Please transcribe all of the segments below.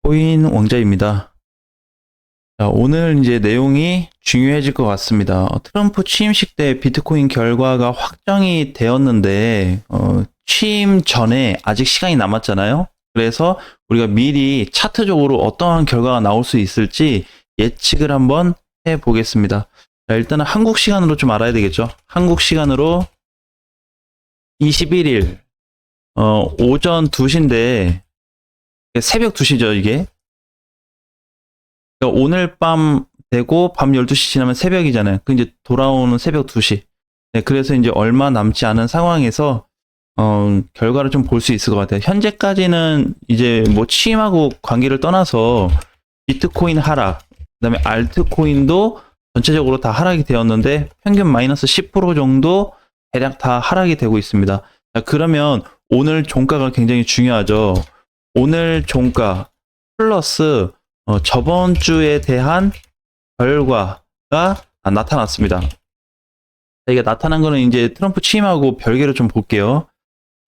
코인 왕자입니다. 자, 오늘 이제 내용이 중요해질 것 같습니다. 트럼프 취임식 때 비트코인 결과가 확정이 되었는데, 취임 전에 아직 시간이 남았잖아요. 그래서 우리가 미리 차트적으로 어떠한 결과가 나올 수 있을지 예측을 한번 해보겠습니다. 자, 일단은 한국 시간으로 좀 알아야 되겠죠. 한국 시간으로 21일, 오전 2시인데, 새벽 2시죠, 이게. 그러니까 오늘 밤 되고 밤 12시 지나면 새벽이잖아요. 그 이제 돌아오는 새벽 2시. 네, 그래서 이제 얼마 남지 않은 상황에서 결과를 좀 볼 수 있을 것 같아요. 현재까지는 이제 뭐 취임하고 관계를 떠나서 비트코인 하락, 그다음에 알트코인도 전체적으로 다 하락이 되었는데 평균 마이너스 10% 정도 대략 다 하락이 되고 있습니다. 자, 그러면 오늘 종가가 굉장히 중요하죠. 오늘 종가 플러스 저번 주에 대한 결과가 나타났습니다. 이게 나타난 거는 이제 트럼프 취임하고 별개로 좀 볼게요.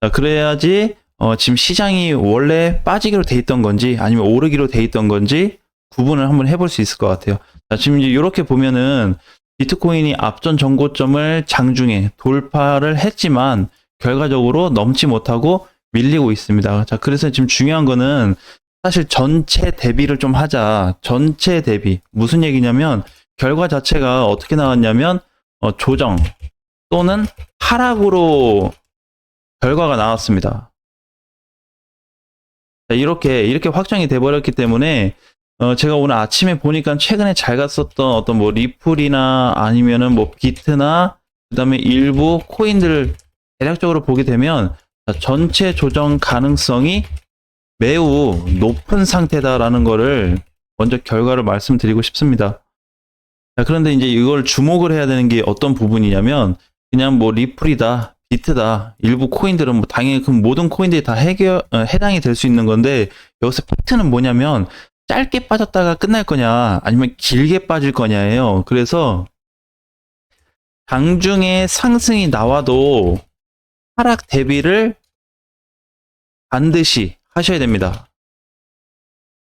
자, 그래야지 지금 시장이 원래 빠지기로 돼 있던 건지 아니면 오르기로 돼 있던 건지 구분을 한번 해볼 수 있을 것 같아요. 자, 지금 이제 이렇게 보면은 비트코인이 앞전 전고점을 장중에 돌파를 했지만 결과적으로 넘지 못하고 밀리고 있습니다. 자, 그래서 지금 중요한 거는 사실 전체 대비를 좀 하자. 전체 대비. 무슨 얘기냐면 결과 자체가 어떻게 나왔냐면 조정 또는 하락으로 결과가 나왔습니다. 자, 이렇게 확정이 돼 버렸기 때문에 제가 오늘 아침에 보니까 최근에 잘 갔었던 어떤 뭐 리플이나 아니면은 뭐 비트나 그다음에 일부 코인들 대략적으로 보게 되면 전체 조정 가능성이 매우 높은 상태다라는 거를 먼저 결과를 말씀드리고 싶습니다. 자, 그런데 이제 이걸 주목을 해야 되는 게 어떤 부분이냐면 그냥 뭐 리플이다, 비트다, 일부 코인들은 뭐 당연히 그 모든 코인들이 다 해당이 될 수 있는 건데 여기서 팩트는 뭐냐면 짧게 빠졌다가 끝날 거냐 아니면 길게 빠질 거냐예요. 그래서 장중에 상승이 나와도 하락 대비를 반드시 하셔야 됩니다.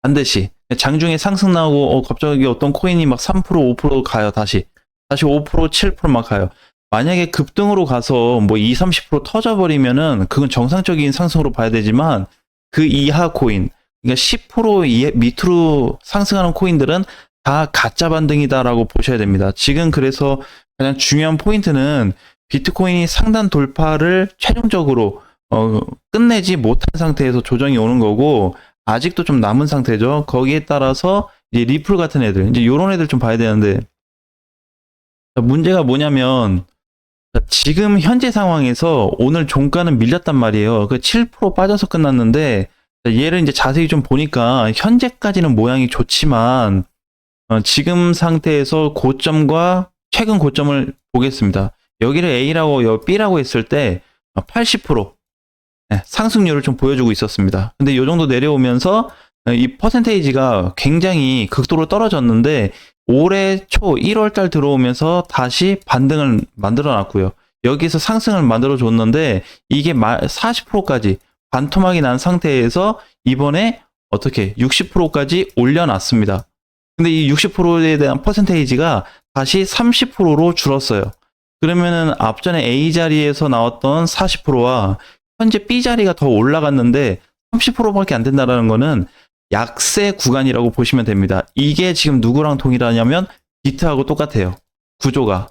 반드시. 장중에 상승 나오고 갑자기 어떤 코인이 막 3%, 5% 가요. 다시 5%, 7% 막 가요. 만약에 급등으로 가서 뭐 2, 30% 터져버리면은 그건 정상적인 상승으로 봐야 되지만 그 이하 코인, 그러니까 10% 밑으로 상승하는 코인들은 다 가짜 반등이다라고 보셔야 됩니다. 지금 그래서 가장 중요한 포인트는 비트코인이 상단 돌파를 최종적으로 끝내지 못한 상태에서 조정이 오는 거고 아직도 좀 남은 상태죠. 거기에 따라서 이제 리플 같은 애들, 이제 요런 애들 좀 봐야 되는데 문제가 뭐냐면 지금 현재 상황에서 오늘 종가는 밀렸단 말이에요. 그 7% 빠져서 끝났는데 얘를 이제 자세히 좀 보니까 현재까지는 모양이 좋지만 지금 상태에서 고점과 최근 고점을 보겠습니다. 여기를 A라고 B라고 했을 때 80% 상승률을 좀 보여주고 있었습니다. 근데 이 정도 내려오면서 이 퍼센테이지가 굉장히 극도로 떨어졌는데 올해 초 1월 달 들어오면서 다시 반등을 만들어 놨고요. 여기서 상승을 만들어 줬는데 이게 40%까지 반토막이 난 상태에서 이번에 어떻게 60%까지 올려놨습니다. 근데 이 60%에 대한 퍼센테이지가 다시 30%로 줄었어요. 그러면은 앞전에 A 자리에서 나왔던 40%와 현재 B 자리가 더 올라갔는데 30%밖에 안 된다는 거는 약세 구간이라고 보시면 됩니다. 이게 지금 누구랑 동일하냐면 비트하고 똑같아요. 구조가.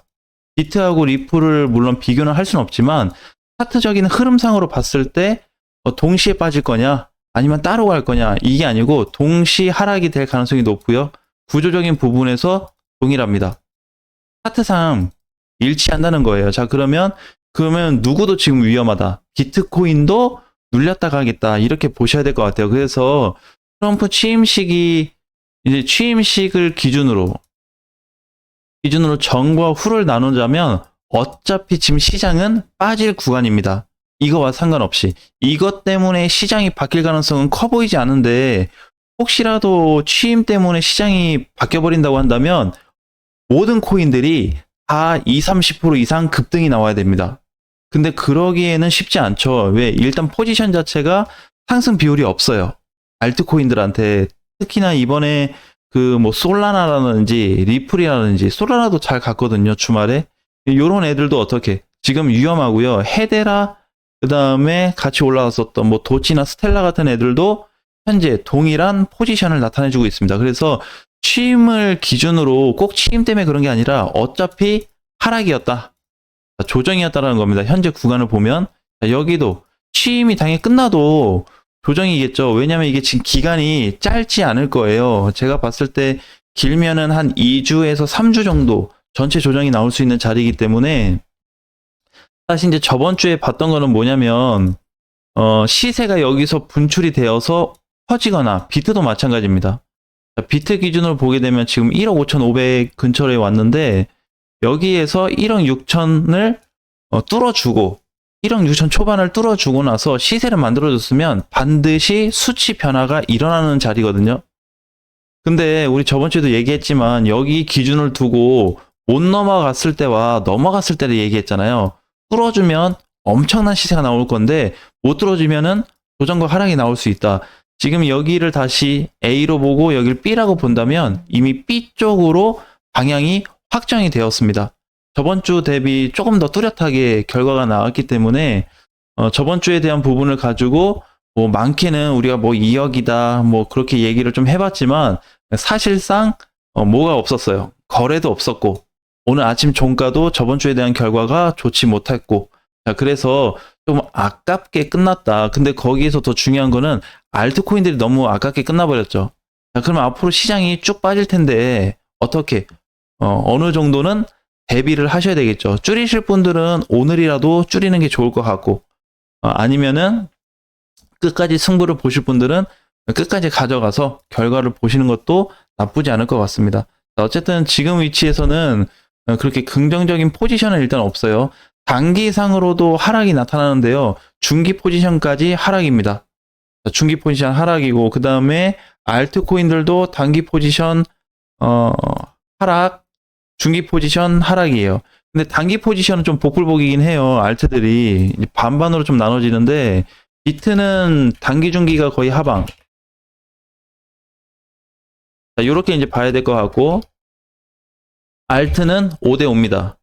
비트하고 리플을 물론 비교는 할 수는 없지만 차트적인 흐름상으로 봤을 때 동시에 빠질 거냐 아니면 따로 갈 거냐 이게 아니고 동시 하락이 될 가능성이 높고요. 구조적인 부분에서 동일합니다. 차트상 일치한다는 거예요. 자, 그러면 누구도 지금 위험하다. 비트코인도 눌렸다 가겠다. 이렇게 보셔야 될 것 같아요. 그래서 트럼프 취임식을 기준으로 전과 후를 나누자면 어차피 지금 시장은 빠질 구간입니다. 이거와 상관없이. 이것 때문에 시장이 바뀔 가능성은 커 보이지 않은데 혹시라도 취임 때문에 시장이 바뀌어버린다고 한다면 모든 코인들이 다 20, 30% 이상 급등이 나와야 됩니다. 근데 그러기에는 쉽지 않죠. 왜? 일단 포지션 자체가 상승 비율이 없어요. 알트코인들한테 특히나 이번에 그 뭐 솔라나라든지 리플이라든지 솔라나도 잘 갔거든요. 주말에. 요런 애들도 어떻게 지금 위험하고요. 헤데라 그다음에 같이 올라왔었던 뭐 도치나 스텔라 같은 애들도 현재 동일한 포지션을 나타내주고 있습니다. 그래서 취임을 기준으로 꼭 취임 때문에 그런 게 아니라 어차피 하락이었다. 조정이었다라는 겁니다. 현재 구간을 보면 여기도 취임이 당연히 끝나도 조정이겠죠. 왜냐면 이게 지금 기간이 짧지 않을 거예요. 제가 봤을 때 길면은 한 2주에서 3주 정도 전체 조정이 나올 수 있는 자리이기 때문에 사실 이제 저번 주에 봤던 거는 뭐냐면 시세가 여기서 분출이 되어서 퍼지거나 비트도 마찬가지입니다. 비트 기준으로 보게 되면 지금 1억 5,500 근처에 왔는데 여기에서 1억 6천을 뚫어주고 1억 6천 초반을 뚫어주고 나서 시세를 만들어줬으면 반드시 수치 변화가 일어나는 자리거든요. 근데 우리 저번 주에도 얘기했지만 여기 기준을 두고 못 넘어갔을 때와 넘어갔을 때를 얘기했잖아요. 뚫어주면 엄청난 시세가 나올 건데 못 뚫어주면은 조정과 하락이 나올 수 있다. 지금 여기를 다시 A로 보고 여기를 B라고 본다면 이미 B 쪽으로 방향이 확정이 되었습니다. 저번 주 대비 조금 더 뚜렷하게 결과가 나왔기 때문에 저번 주에 대한 부분을 가지고 뭐 많게는 우리가 뭐 2억이다 뭐 그렇게 얘기를 좀 해봤지만 사실상 뭐가 없었어요. 거래도 없었고 오늘 아침 종가도 저번 주에 대한 결과가 좋지 못했고 자 그래서 좀 아깝게 끝났다. 근데 거기에서 더 중요한 거는 알트코인들이 너무 아깝게 끝나버렸죠. 자 그러면 앞으로 시장이 쭉 빠질 텐데 어떻게 어느 정도는 대비를 하셔야 되겠죠. 줄이실 분들은 오늘이라도 줄이는 게 좋을 것 같고 아니면은 끝까지 승부를 보실 분들은 끝까지 가져가서 결과를 보시는 것도 나쁘지 않을 것 같습니다. 어쨌든 지금 위치에서는 그렇게 긍정적인 포지션은 일단 없어요. 단기상으로도 하락이 나타나는데요. 중기 포지션까지 하락입니다. 중기 포지션 하락이고 그 다음에 알트코인들도 단기 포지션 하락, 중기 포지션 하락이에요. 근데 단기 포지션은 좀 복불복이긴 해요. 알트들이 반반으로 좀 나눠지는데 비트는 단기 중기가 거의 하방. 자, 이렇게 이제 봐야 될 것 같고 알트는 5대 5입니다.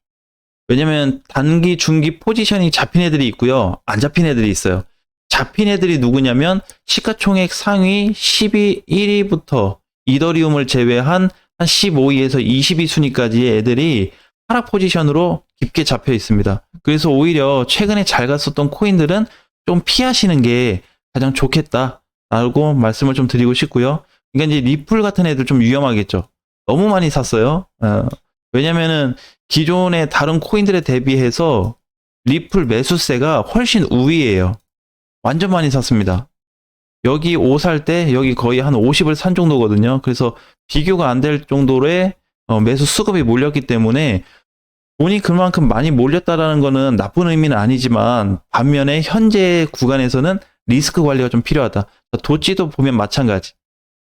왜냐면 단기 중기 포지션이 잡힌 애들이 있고요. 안 잡힌 애들이 있어요. 잡힌 애들이 누구냐면 시가총액 상위 1위부터 이더리움을 제외한 한 15위에서 22순위까지의 애들이 하락 포지션으로 깊게 잡혀 있습니다. 그래서 오히려 최근에 잘 갔었던 코인들은 좀 피하시는 게 가장 좋겠다라고 말씀을 좀 드리고 싶고요. 그러니까 이제 리플 같은 애들 좀 위험하겠죠. 너무 많이 샀어요. 왜냐면은 기존의 다른 코인들에 대비해서 리플 매수세가 훨씬 우위예요. 완전 많이 샀습니다. 여기 5 살 때 여기 거의 한 50을 산 정도거든요. 그래서 비교가 안 될 정도의 매수 수급이 몰렸기 때문에 돈이 그만큼 많이 몰렸다라는 거는 나쁜 의미는 아니지만 반면에 현재 구간에서는 리스크 관리가 좀 필요하다. 도찌도 보면 마찬가지.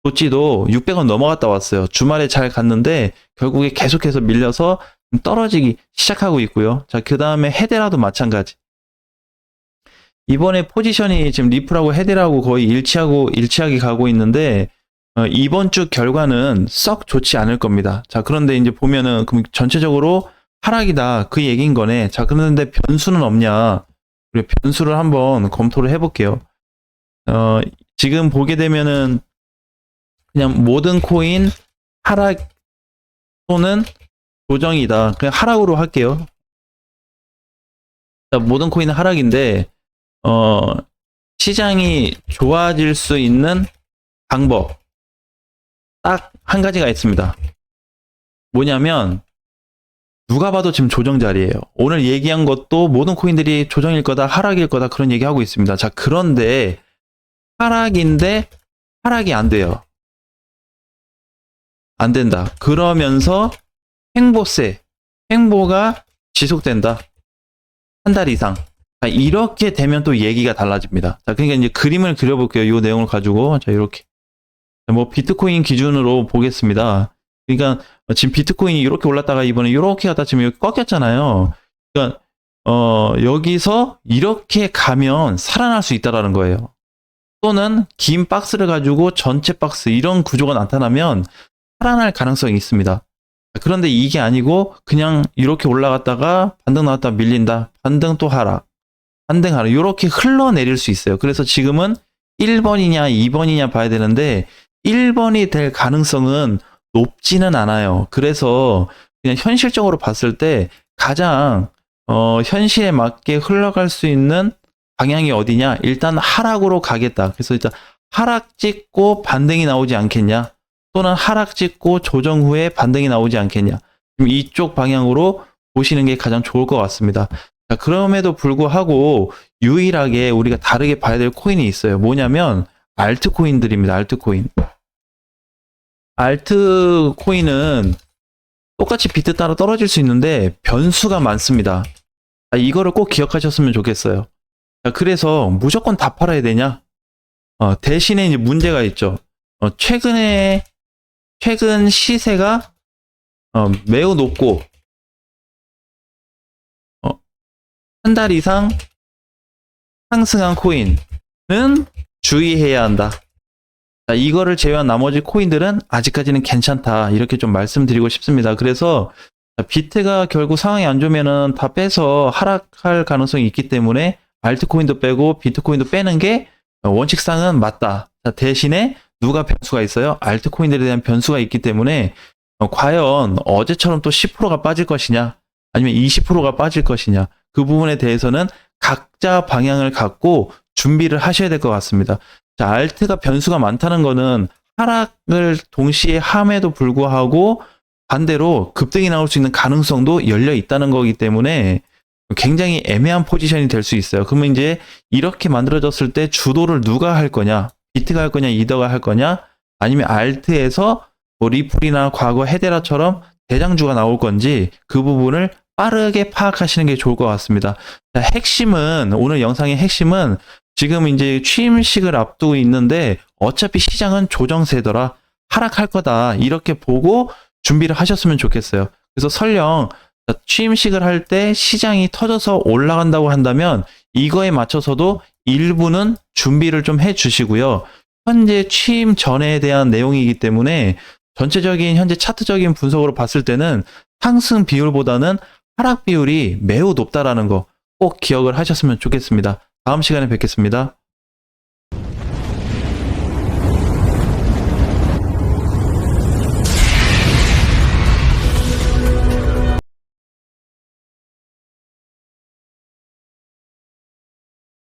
도찌도 600원 넘어갔다 왔어요. 주말에 잘 갔는데 결국에 계속해서 밀려서 떨어지기 시작하고 있고요. 자, 그 다음에 헤데라도 마찬가지. 이번에 포지션이 지금 리플하고 헤데라고 거의 일치하게 가고 있는데 이번 주 결과는 썩 좋지 않을 겁니다. 자, 그런데 이제 보면은 그럼 전체적으로 하락이다 그 얘기인 거네. 자, 그런데 변수는 없냐? 우리 변수를 한번 검토를 해볼게요. 지금 보게 되면은 그냥 모든 코인 하락 또는 조정이다. 그냥 하락으로 할게요. 자, 모든 코인은 하락인데 시장이 좋아질 수 있는 방법 딱 한 가지가 있습니다. 뭐냐면 누가 봐도 지금 조정 자리예요. 오늘 얘기한 것도 모든 코인들이 조정일 거다, 하락일 거다 그런 얘기하고 있습니다. 자, 그런데 하락인데 하락이 안 돼요. 안 된다. 그러면서 횡보가 지속된다. 한 달 이상. 자, 이렇게 되면 또 얘기가 달라집니다. 자, 그러니까 이제 그림을 그려볼게요. 이 내용을 가지고. 자, 이렇게. 뭐 비트코인 기준으로 보겠습니다. 그러니까 지금 비트코인이 이렇게 올랐다가 이번에 이렇게 가다 지금 여기 꺾였잖아요. 그러니까 여기서 이렇게 가면 살아날 수 있다라는 거예요. 또는 긴 박스를 가지고 전체 박스 이런 구조가 나타나면 살아날 가능성이 있습니다. 그런데 이게 아니고 그냥 이렇게 올라갔다가 반등 나왔다 밀린다. 반등 또 하락. 반등 하락. 이렇게 흘러내릴 수 있어요. 그래서 지금은 1번이냐 2번이냐 봐야 되는데 1번이 될 가능성은 높지는 않아요. 그래서 그냥 현실적으로 봤을 때 가장 현실에 맞게 흘러갈 수 있는 방향이 어디냐? 일단 하락으로 가겠다. 그래서 일단 하락 찍고 반등이 나오지 않겠냐? 또는 하락 찍고 조정 후에 반등이 나오지 않겠냐? 이쪽 방향으로 보시는 게 가장 좋을 것 같습니다. 자, 그럼에도 불구하고 유일하게 우리가 다르게 봐야 될 코인이 있어요. 뭐냐면 알트코인들입니다. 알트코인. 알트코인은 똑같이 비트 따라 떨어질 수 있는데 변수가 많습니다. 이거를 꼭 기억하셨으면 좋겠어요. 그래서 무조건 다 팔아야 되냐? 대신에 이제 문제가 있죠. 최근 시세가 매우 높고 한 달 이상 상승한 코인은 주의해야 한다. 자, 이거를 제외한 나머지 코인들은 아직까지는 괜찮다. 이렇게 좀 말씀드리고 싶습니다. 그래서 비트가 결국 상황이 안 좋으면은 다 빼서 하락할 가능성이 있기 때문에 알트코인도 빼고 비트코인도 빼는 게 원칙상은 맞다. 자, 대신에 누가 변수가 있어요? 알트코인들에 대한 변수가 있기 때문에 과연 어제처럼 또 10%가 빠질 것이냐 아니면 20%가 빠질 것이냐 그 부분에 대해서는 각자 방향을 갖고 준비를 하셔야 될 것 같습니다. 자, 알트가 변수가 많다는 거는 하락을 동시에 함에도 불구하고 반대로 급등이 나올 수 있는 가능성도 열려 있다는 거기 때문에 굉장히 애매한 포지션이 될 수 있어요. 그러면 이제 이렇게 만들어졌을 때 주도를 누가 할 거냐? 비트가 할 거냐? 이더가 할 거냐? 아니면 알트에서 뭐 리플이나 과거 헤데라처럼 대장주가 나올 건지 그 부분을 빠르게 파악하시는 게 좋을 것 같습니다. 자, 핵심은 오늘 영상의 핵심은 지금 이제 취임식을 앞두고 있는데 어차피 시장은 조정세더라. 하락할 거다. 이렇게 보고 준비를 하셨으면 좋겠어요. 그래서 설령 취임식을 할 때 시장이 터져서 올라간다고 한다면 이거에 맞춰서도 일부는 준비를 좀 해 주시고요. 현재 취임 전에 대한 내용이기 때문에 전체적인 현재 차트적인 분석으로 봤을 때는 상승 비율보다는 하락 비율이 매우 높다라는 거 꼭 기억을 하셨으면 좋겠습니다. 다음 시간에 뵙겠습니다.